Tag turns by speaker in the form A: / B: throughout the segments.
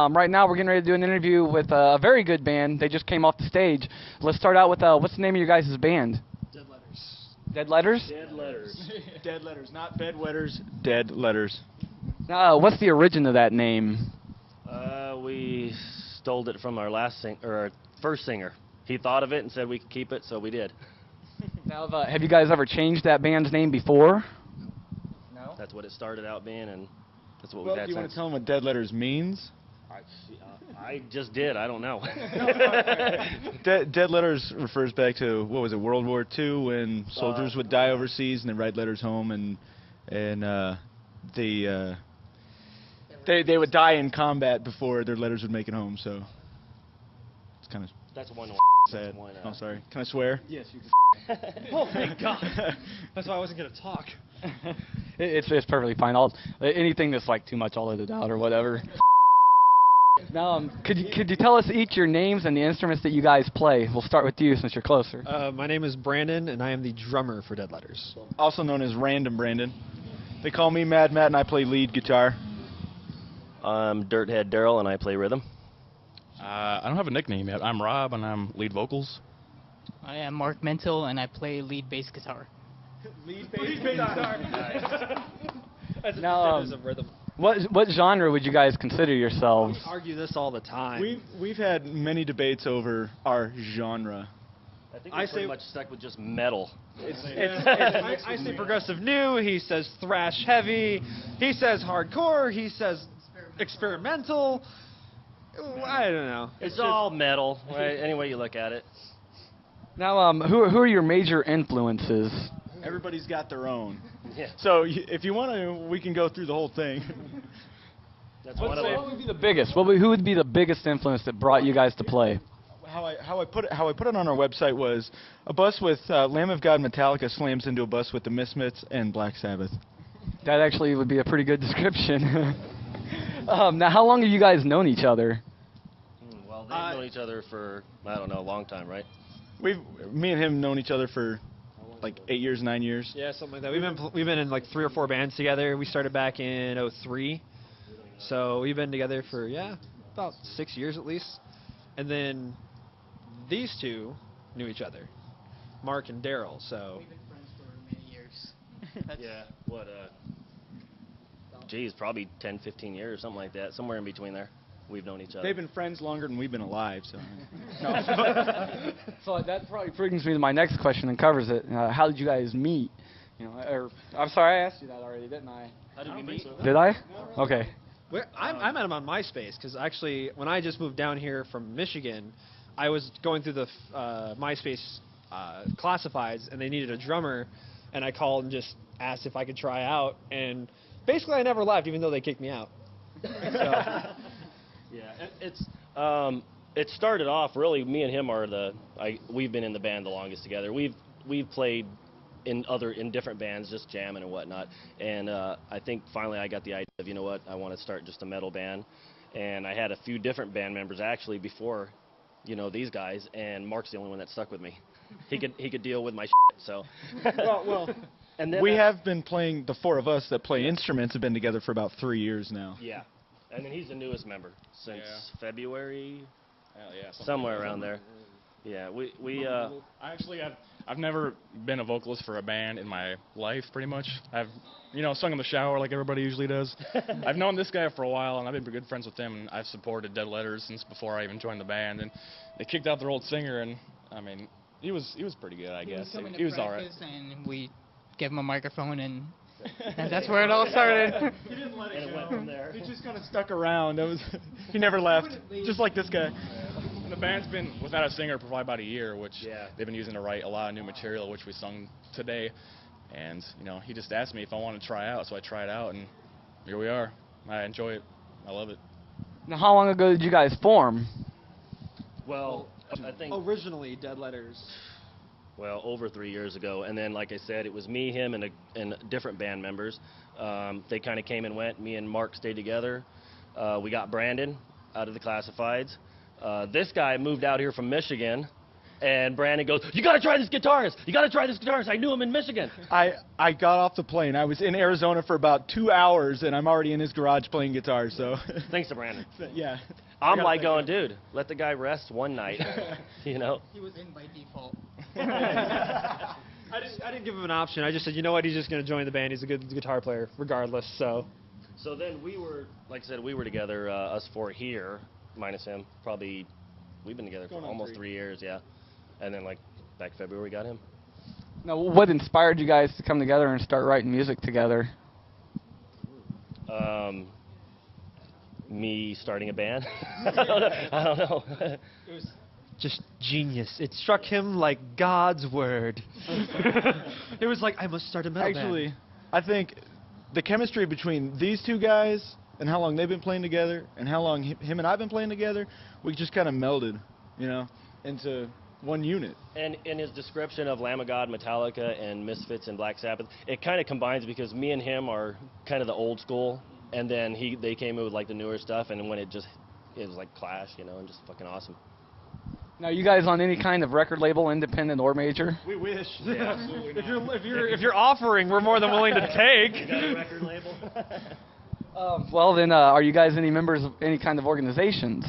A: Right now, we're getting ready to do an interview with a very good band. They just came off the stage. Let's start out with what's the name of your guys' band?
B: Dead Letters.
A: Dead Letters?
C: Dead Letters.
B: Dead Letters, not bedwetters. Dead Letters.
A: What's the origin of that name?
C: We stole it from our first singer. He thought of it and said we could keep it, so we did.
A: Now, have you guys ever changed that band's name before? No.
C: That's what it started out being, and that's what we've had
B: Do you
C: since.
B: want to tell them what Dead Letters means?
C: I just did. I don't know.
B: Dead Letters refers back to, what was it, World War II, when soldiers would die overseas and they write letters home, and they would die in combat before their letters would make it home. So it's kind of
C: That's one
B: sad.
C: One,
B: oh, sorry. Can I swear?
D: Yes, you can. Oh, thank God. That's why I wasn't going to talk.
A: It's perfectly fine. Anything that's like too much, I'll edit out or whatever. Now, could you tell us each your names and the instruments that you guys play? We'll start with you since you're closer.
D: My name is Brandon, and I am the drummer for Dead Letters.
B: Also known as Random Brandon. They call me Mad Matt, and I play lead guitar.
C: I'm Dirthead Daryl, and I play rhythm.
E: I don't have a nickname yet. I'm Rob, and I'm lead vocals.
F: I am Mark Mental, and I play lead bass guitar.
D: Lead bass guitar. Nice.
A: Now,
D: of rhythm.
A: What genre would you guys consider yourselves?
D: We argue this all the time.
B: We've had many debates over our genre.
C: I think we're pretty much stuck with just metal.
D: I say progressive new. He says thrash heavy. He says hardcore. He says experimental. I don't know.
C: It's all metal, right? Any way you look at it.
A: Now, who are your major influences?
B: Everybody's got their own.
C: Yeah.
B: So if you want to, we can go through the whole thing.
C: That's one of them.
A: What would be the biggest? Who would be the biggest influence that brought you guys to play?
B: How I put it on our website was a bus with Lamb of God Metallica slams into a bus with the Misfits and Black Sabbath.
A: That actually would be a pretty good description. Now, how long have you guys known each other?
C: Well, they've known each other for, I don't know, a long time, right?
B: Me and him known each other for like 8 years, 9 years.
D: Yeah, something like that. We've been in like 3 or 4 bands together. We started back in '03, so we've been together for about 6 years at least. And then these two knew each other, Mark and Daryl. So
F: We've been friends for many years.
C: Yeah. What? Geez, probably 10, 15 years, something like that. Somewhere in between there, we've known each other.
B: They've been friends longer than we've been alive. So.
A: So that probably brings me to my next question and covers it. How did you guys meet? I'm sorry, I asked you that already, didn't I?
C: How did we meet?
A: Did I? Okay.
D: I met him on MySpace because actually when I just moved down here from Michigan, I was going through the MySpace classifieds and they needed a drummer, and I called and just asked if I could try out, and basically I never left even though they kicked me out. So.
C: Yeah, it started off really. Me and him we've been in the band the longest together. We've played in different bands, just jamming and whatnot. And I think finally I got the idea of, you know what, I want to start just a metal band. And I had a few different band members actually before, these guys. And Mark's the only one that stuck with me. He could deal with my shit. So.
B: well. And then we have been playing. The 4 of us that play instruments have been together for about 3 years now.
C: Yeah. And then he's the newest member since February,
E: Yeah,
C: somewhere around there. Yeah,
E: I've never been a vocalist for a band in my life, pretty much. I've, sung in the shower like everybody usually does. I've known this guy for a while, and I've been good friends with him, and I've supported Dead Letters since before I even joined the band. And they kicked out their old singer, and I mean, he was pretty good, I guess. He was all right.
F: And we gave him a microphone, and that's where it all started.
B: He didn't let it go. From there. He just kind of stuck around. He never left, just like this guy.
E: And the band's been without a singer for probably about a year, which they've been using to write a lot of new material, which we sung today. And, he just asked me if I wanted to try out, so I tried out, and here we are. I enjoy it. I love it.
A: Now, how long ago did you guys form?
C: Well, I think
D: Originally, Dead Letters.
C: well, over 3 years ago. And then, like I said, it was me, him, and different band members. They kind of came and went. Me and Mark stayed together. We got Brandon out of the Classifieds. This guy moved out here from Michigan, and Brandon goes, "You got to try this guitarist. You got to try this guitarist. I knew him in Michigan."
B: I got off the plane. I was in Arizona for about 2 hours, and I'm already in his garage playing guitar. So
C: Thanks to Brandon.
B: yeah.
C: I'm like going, dude, let the guy rest one night. You know?
F: He was in by default.
D: I didn't give him an option. I just said, you know what, he's just going to join the band. He's a good guitar player, regardless. So
C: then we were, like I said, we were together, us four here, minus him. Probably, we've been together for almost 3 years, yeah. And then, like, back in February, we got him.
A: Now, what inspired you guys to come together and start writing music together?
C: Me starting a band. I don't know.
D: it was just genius. It struck him like God's word. It was like, I must start a metal band.
B: Actually, I think the chemistry between these two guys and how long they've been playing together and how long him and I've been playing together, we just kind of melded, you know, into one unit.
C: And in his description of Lamb of God, Metallica, and Misfits and Black Sabbath, it kind of combines because me and him are kind of the old school, and then they came in with like the newer stuff, and when it was like Clash, you know, and just fucking awesome.
A: Now, you guys on any kind of record label, independent or major?
D: We wish.
C: Yeah, absolutely not.
D: If you're offering, we're more than willing to take.
C: You got a record label?
A: Well, then, are you guys any members of any kind of organizations?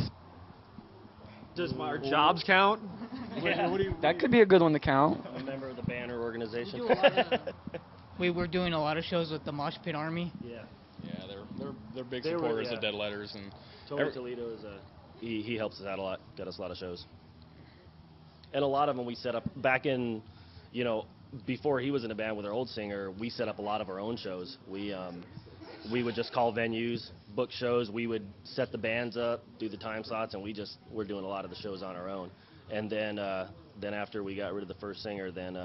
D: Does our jobs count?
C: Yeah.
A: That could be a good one to count.
C: I'm a member of the Banner organization.
F: We were doing a lot of shows with the Mosh Pit Army.
C: Yeah.
E: Yeah, they're big
C: They were,
E: supporters
C: yeah.
E: of Dead Letters, and
C: Tony Toledo is he helps us out a lot. Got us a lot of shows. And a lot of them we set up back in, you know, before he was in a band with our old singer. We set up a lot of our own shows. We would just call venues, book shows. We would set the bands up, do the time slots, and we're doing a lot of the shows on our own. And then after we got rid of the first singer, then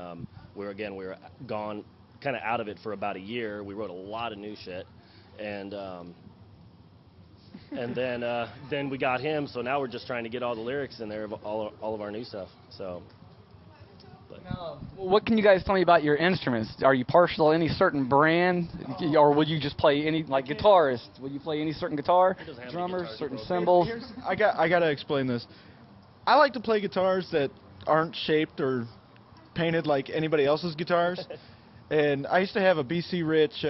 C: we were gone, kind of out of it for about a year. We wrote a lot of new shit, and then we got him. So now we're just trying to get all the lyrics in there of all of our new stuff. So.
A: Now, what can you guys tell me about your instruments? Are you partial to any certain brand, or would you just play any, like guitarist? Would you play any certain guitar, drummers, certain cymbals?
B: I gotta explain this. I like to play guitars that aren't shaped or painted like anybody else's guitars. And I used to have a BC Rich,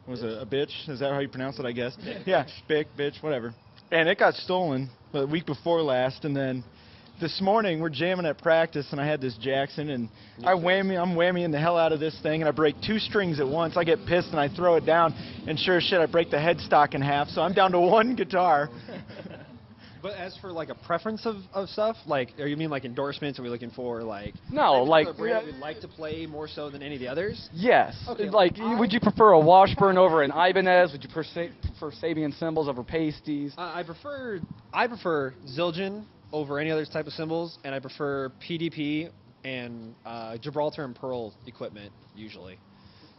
B: was it a bitch? Is that how you pronounce it, I guess? Yeah, bitch, whatever. And it got stolen the week before last, and then this morning we're jamming at practice, and I had this Jackson, and I'm whammying the hell out of this thing, and I break 2 strings at once. I get pissed and I throw it down, and sure as shit I break the headstock in half, so I'm down to 1 guitar.
D: But as for like a preference of stuff, like, or you mean like endorsements? Are we looking for like?
A: No, like
D: a brand we'd like to play more so than any of the others.
A: yes.
D: Okay,
A: Like, would you prefer a Washburn over an Ibanez? Would you prefer Sabian cymbals over pasties?
D: I prefer Zildjian over any other type of cymbals, and I prefer PDP and Gibraltar and Pearl equipment usually.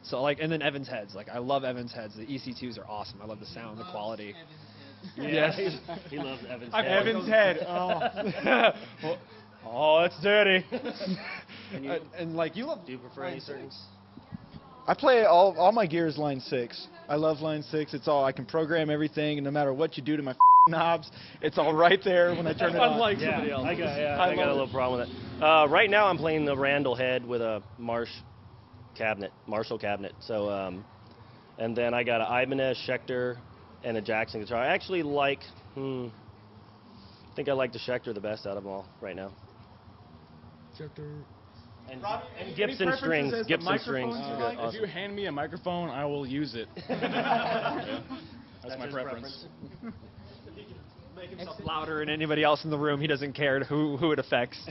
D: So like, and then Evans heads. Like, I love Evans heads. The EC2s are awesome. I love the sound, the quality.
C: Yes. He loves Evans.
D: Evans head. Oh. Oh, that's dirty. And like, you love.
C: Do you prefer any certain?
B: I play all my gear is line 6. I love line 6. It's all, I can program everything, and no matter what you do to my knobs, it's all right there when I turn it on.
D: Unlike somebody else.
C: I got a little problem with it. Right now I'm playing the Randall head with a Marshall cabinet. So, and then I got an Ibanez, Schecter, and a Jackson guitar. I actually like, I think I like the Schecter the best out of them all right now.
E: Schecter.
C: And Gibson strings. Gibson strings.
B: microphones
C: are
B: you
C: good.
B: like?
E: If you
C: Awesome.
E: hand me a microphone, I will use it. Yeah, that's my
C: his
E: preference.
D: Make himself louder than anybody else in the room. He doesn't care who it affects.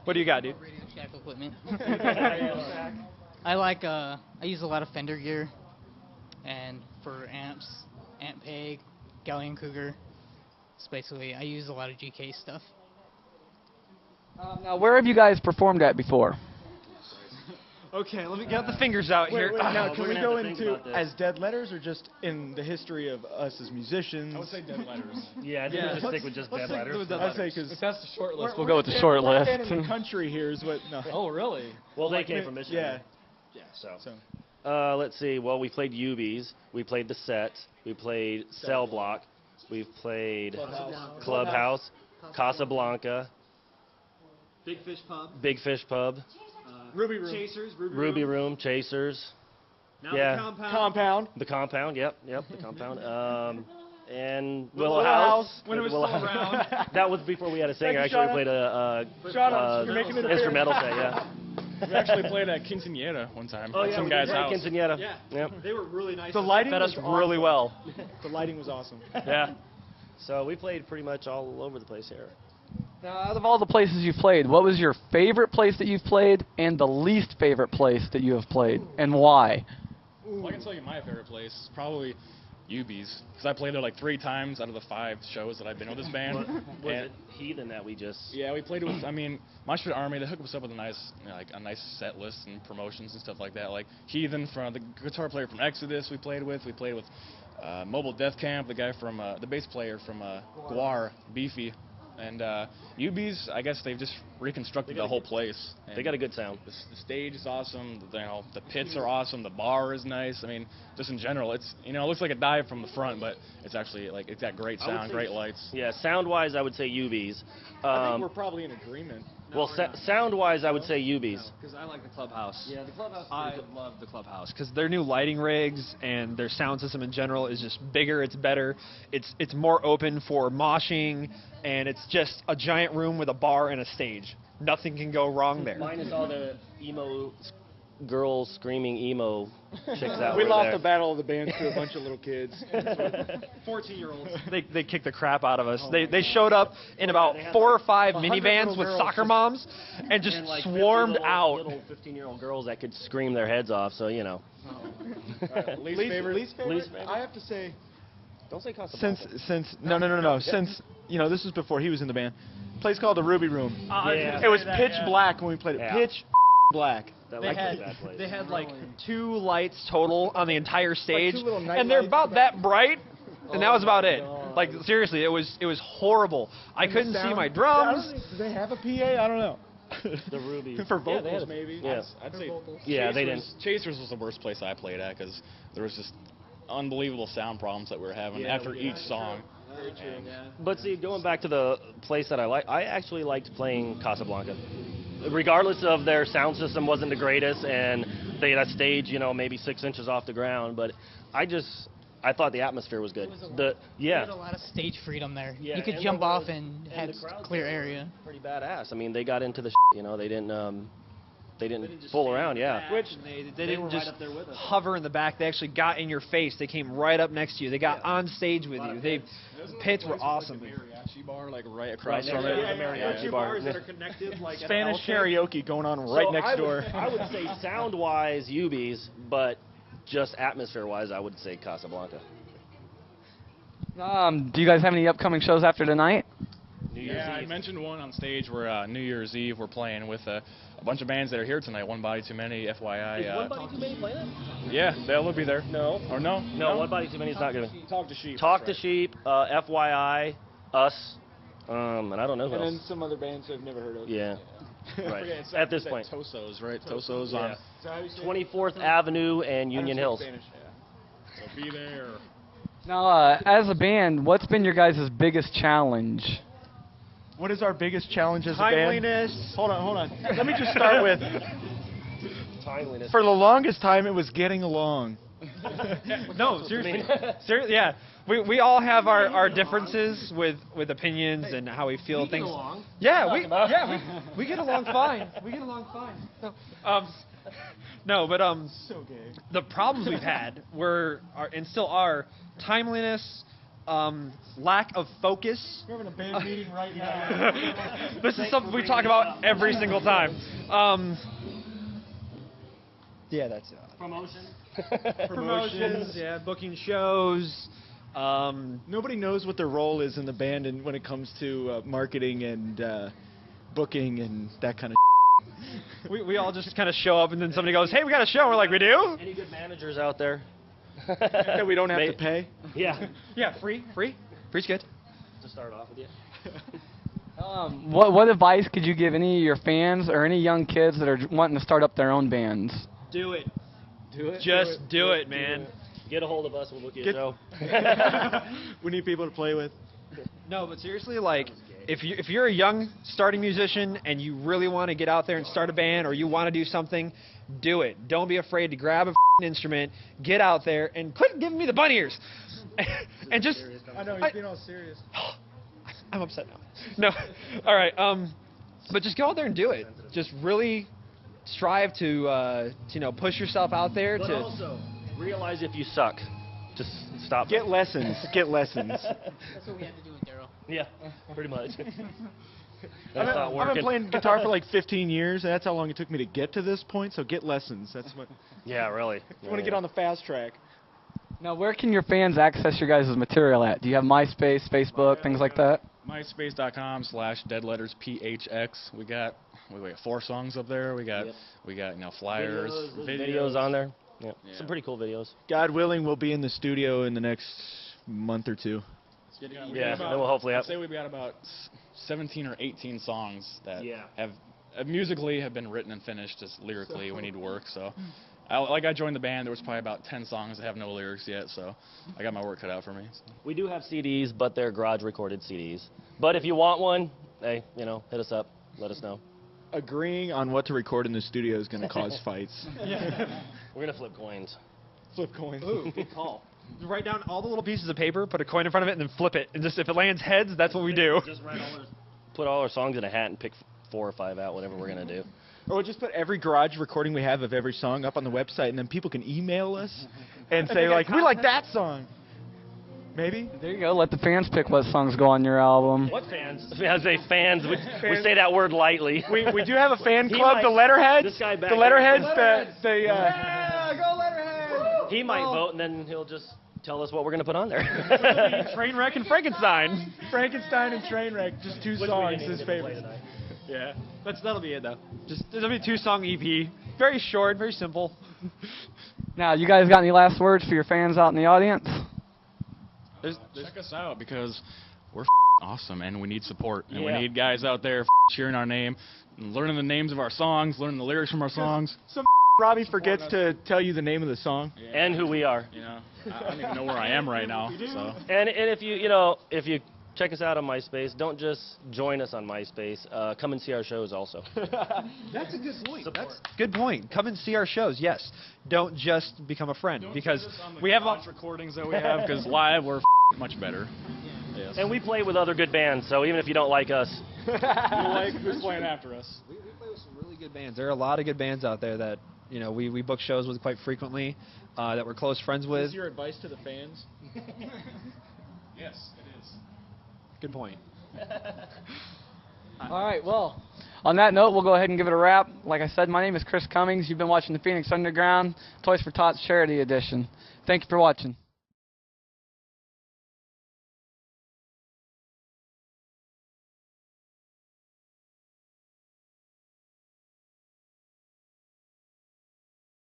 D: What do you got, dude?
F: Radio Shack equipment. I use a lot of Fender gear, and for amps, amp peg, Galleon Cougar. So basically, I use a lot of GK stuff.
A: Now, where have you guys performed at before?
D: Okay, let me get the fingers out
B: Wait,
D: here.
B: wait, now
C: we're
B: can we
C: gonna
B: go
C: have to think
B: into
C: about this.
B: as dead letters or just in the history of us as musicians?
E: I would say dead letters.
C: Yeah, I think
D: Yeah,
C: we just stick with just dead letters.
B: I'd say because
A: If that's the short list, we'll go with the short list.
B: in the country here is what. No.
A: Oh, really?
C: Well, they came from Michigan.
B: Yeah.
C: So.
B: So.
C: Let's see. Well, we played UBs. We played the Set. We played Cell Block. We've played Clubhouse, Casablanca,
D: Big Fish Pub.
C: Big Fish Pub,
D: Ruby Room. Chasers.
C: Ruby Room, Chasers,
D: Now
C: yeah.
D: the Compound.
B: Compound.
C: the Compound. Yep, the Compound. And
B: Willow
C: Willow
B: House.
C: House.
D: When it was
C: Willow
D: still
C: House.
D: around.
C: That was before we had a singer.
B: Thank you,
C: Actually, we
B: Shauna.
C: played a
B: Shauna, you're making an
C: instrumental set. Yeah.
E: We actually played at Quinceañera one time
C: Oh
E: at
C: yeah,
E: some
C: we
E: guy's
C: did play
E: house.
C: Quinceañera.
D: Yeah.
C: Yep.
D: They were really nice.
B: The lighting
A: Fed
B: was
A: us really
B: awesome.
A: well.
B: The lighting was awesome.
A: Yeah.
C: So we played pretty much all over the place here.
A: Now, out of all the places you've played, what was your favorite place that you've played and the least favorite place that you have played, and why?
E: Well, I can tell you my favorite place is probably UB's, because I played there like 3 times out of the 5 shows that I've been with this band.
C: Was
E: And-
C: it Heathen that we just?
E: Yeah, we played with. I mean, Mosh Pit Army. They hooked us up with a nice, a nice set list and promotions and stuff like that. Like Heathen, from the guitar player from Exodus, we played with. We played with Mobile Death Camp, the guy from the bass player from Guar, Beefy, and UB's. I guess they've just reconstructed the whole place.
C: They got a good sound.
E: The stage is awesome. The pits are awesome. The bar is nice. I mean, just in general, it's it looks like a dive from the front, but it's actually like it's got great
C: I would
E: sound,
C: say-
E: great lights.
C: Yeah, sound-wise, I would say UBs.
B: I think we're probably in agreement.
C: Well, sound-wise, I would say UBs.
D: Because I like the Clubhouse.
C: Yeah, the clubhouse.
D: I love the Clubhouse because their new lighting rigs and their sound system in general is just bigger. It's better. It's more open for moshing, and it's just a giant room with a bar and a stage. Nothing can go wrong there.
C: Minus all the emo girls screaming emo chicks out
B: We
C: right
B: lost
C: there.
B: the battle of the bands to a bunch of little kids.
D: 14-year-olds. They kicked the crap out of us. They showed up in about 4 or 5 minivans with
B: girls.
D: soccer moms and just
C: And like
D: swarmed
C: 50
D: out.
C: Little 15-year-old girls that could scream their heads off. So
B: Least favorite.
C: Least favorite?
B: I have to say,
C: Don't say Casablanca.
B: since no. Since this was before he was in the band. Place called the Ruby Room.
C: Yeah.
B: It was pitch black when we played it.
C: Yeah.
B: Pitch black.
C: That
D: They
C: was
D: had,
C: a bad place.
D: they had like 2 lights total on the entire stage,
B: 2 little night
D: and they're
B: lights.
D: about that bright, and that was about it. Like seriously, it was horrible. I couldn't see my drums.
B: Do they have a PA? I don't know.
C: The Ruby.
B: For
C: Yeah, they
B: vocals,
C: had-
B: maybe.
C: Yeah.
E: I'd say
C: Yeah, they didn't.
E: Chasers was the worst place I played at because there was just unbelievable sound problems that we were having after each song.
C: But see, going back to the place that I actually liked playing Casablanca. Regardless of their sound system wasn't the greatest, and they had a stage, maybe 6 inches off the ground, but I thought the atmosphere was good.
F: We had a lot of stage freedom there.
C: Yeah,
F: You could
C: and
F: jump
C: there
F: off
C: was-
F: and
C: and
F: had
C: the crowd
F: clear
C: there
F: area.
C: Pretty badass. I mean, they got into the they didn't fool around, yeah.
D: Which they didn't
C: were
D: just
C: right up there with us.
D: hover in the back. They actually got in your face. They came right up next to you. They got on stage with you. The pits were awesome.
E: Mariachi bar like right across
C: Right
E: from
C: next
E: it.
C: to the mariachi bar.
D: that are connected like
B: Spanish karaoke going on right
C: So
B: next door.
C: I would say sound-wise, UBs, but just atmosphere-wise, I would say Casablanca.
A: Do you guys have any upcoming shows after tonight?
C: New Year's
E: Yeah, I
C: Eve.
E: mentioned one on stage where New Year's Eve we're playing with a bunch of bands that are here tonight. One Body Too Many, FYI.
C: Is One Body Too Many playing it?
E: Yeah, they'll be there.
C: No.
E: Or no?
C: No, One Body Too Many is not going to.
E: Talk to Sheep.
C: Talk to
E: that's
C: Sheep, FYI, us, and I don't know who
B: And
C: else.
B: then some other bands I've never heard of.
C: Yeah.
E: right.
C: Right.
E: It's
C: At this
E: at
C: point.
E: Toso's, right? Toso's
C: Yeah.
E: on.
C: 24th Avenue and Union Hills.
E: They'll be there.
A: Now, as a band, what's been your guys' biggest challenge?
B: What is our biggest challenge as a band?
D: Timeliness.
B: Hold on. Let me just start with,
C: Timeliness.
B: for the longest time, it was getting along.
D: No, seriously. Seriously, yeah. We all have our differences with opinions and how we feel things. Yeah, we get along fine. We get along fine. No,
B: So gay.
D: the problems we've had and still are timeliness, lack of focus.
B: We're having a band meeting right now.
D: This is something we talk about every single time.
B: Yeah, that's
C: Promotion.
D: Promotions, yeah, booking shows.
B: Nobody knows what their role is in the band and when it comes to marketing and booking and that kind of
D: We all just kind of show up, and then somebody goes, "Hey, we got a show." And we're like, "We do?"
C: Any good managers out there?
B: That we don't have to pay.
C: Yeah.
D: Yeah, free's good.
C: To start off with you.
A: What advice could you give any of your fans or any young kids that are wanting to start up their own bands?
D: Do it.
B: Do it.
D: Just do it, man.
C: Get a hold of us. We'll book you a show.
B: We need people to play with.
D: No, but seriously, like, if you're a young starting musician and you really want to get out there and start a band, or you want to do something, do it. Don't be afraid to grab a instrument, get out there, and quit giving me the bunny ears. And just,
B: I know he's being all serious.
D: I'm upset now. No, all right. But just go out there and do it. Just really strive to push yourself out there.
C: But
D: to
C: also realize if you suck, just stop.
B: Get lessons. Get lessons.
F: That's what we had to do with Daryl.
C: Yeah, pretty much.
B: I've
C: That's not working.
B: been playing guitar for like 15 years, and that's how long it took me to get to this point. So get lessons. That's what.
C: Yeah, really.
B: You want to get on the fast track.
A: Now, where can your fans access your guys' material at? Do you have MySpace, Facebook, things like that?
E: MySpace.com/deadlettersphx. We got 4 songs up there. We got flyers,
C: videos on there. Yeah.
E: Yeah.
C: Some pretty cool videos.
B: God willing, we'll be in the studio in the next month or two.
C: Yeah, then we'll hopefully have.
E: I'd say we've got about 17 or 18 songs that
C: Yeah.
E: have musically have been written and finished. Just lyrically, we need work. So, I joined the band. There was probably about 10 songs that have no lyrics yet. So, I got my work cut out for me. So.
C: We do have CDs, but they're garage recorded CDs. But if you want one, hey, hit us up. Let us know.
B: Agreeing on what to record in the studio is going to cause fights.
C: We're gonna flip coins.
B: Flip coins.
D: Ooh, good call. Write down all the little pieces of paper, put a coin in front of it, and then flip it. And just if it lands heads, that's what we do.
C: Just put all our songs in a hat and pick 4 or 5 out, whatever we're gonna do.
B: Or we'll just put every garage recording we have of every song up on the website, and then people can email us and say, like, we like that song. Maybe?
A: There you go. Let the fans pick what songs go on your album.
C: What fans? I say fans. We say that word lightly.
B: We do have a fan
C: He
B: club,
C: might-
B: the Letterheads.
C: this guy back
B: the
C: there-
B: Letterheads,
D: Yeah, go Letterhead!
C: He might vote, and then he'll just tell us what we're gonna put on there.
D: Trainwreck and Frankenstein.
B: Frankenstein and Trainwreck, just 2 songs, his favorite.
D: Yeah, that'll be it though. It'll be a 2-song EP. Very short, very simple.
A: Now, you guys got any last words for your fans out in the audience?
E: Check us out because we're awesome and we need support. And we
C: Yeah.
E: need guys out there cheering our name, and learning the names of our songs, learning the lyrics from our songs.
B: Some Robbie forgets to tell you the name of the song.
C: And who we are.
E: I don't even know where I am right now. So.
C: And if you check us out on MySpace, don't just join us on MySpace. Come and see our shows also.
D: That's a good point. Good point. Come and see our shows. Yes. Don't just become a friend because we have
E: launch recordings that we have because live we're much better. Yes.
C: And we play with other good bands, so even if you don't like us,
E: You like who's playing after us?
D: We play with some really good bands. There are a lot of good bands out there that we book shows with quite frequently, that we're close friends
B: Is
D: with.
B: this your advice to the fans?
E: Yes, it is.
D: Good point.
A: All right, well, on that note, we'll go ahead and give it a wrap. Like I said, my name is Chris Cummings. You've been watching the Phoenix Underground Toys for Tots Charity Edition. Thank you for watching.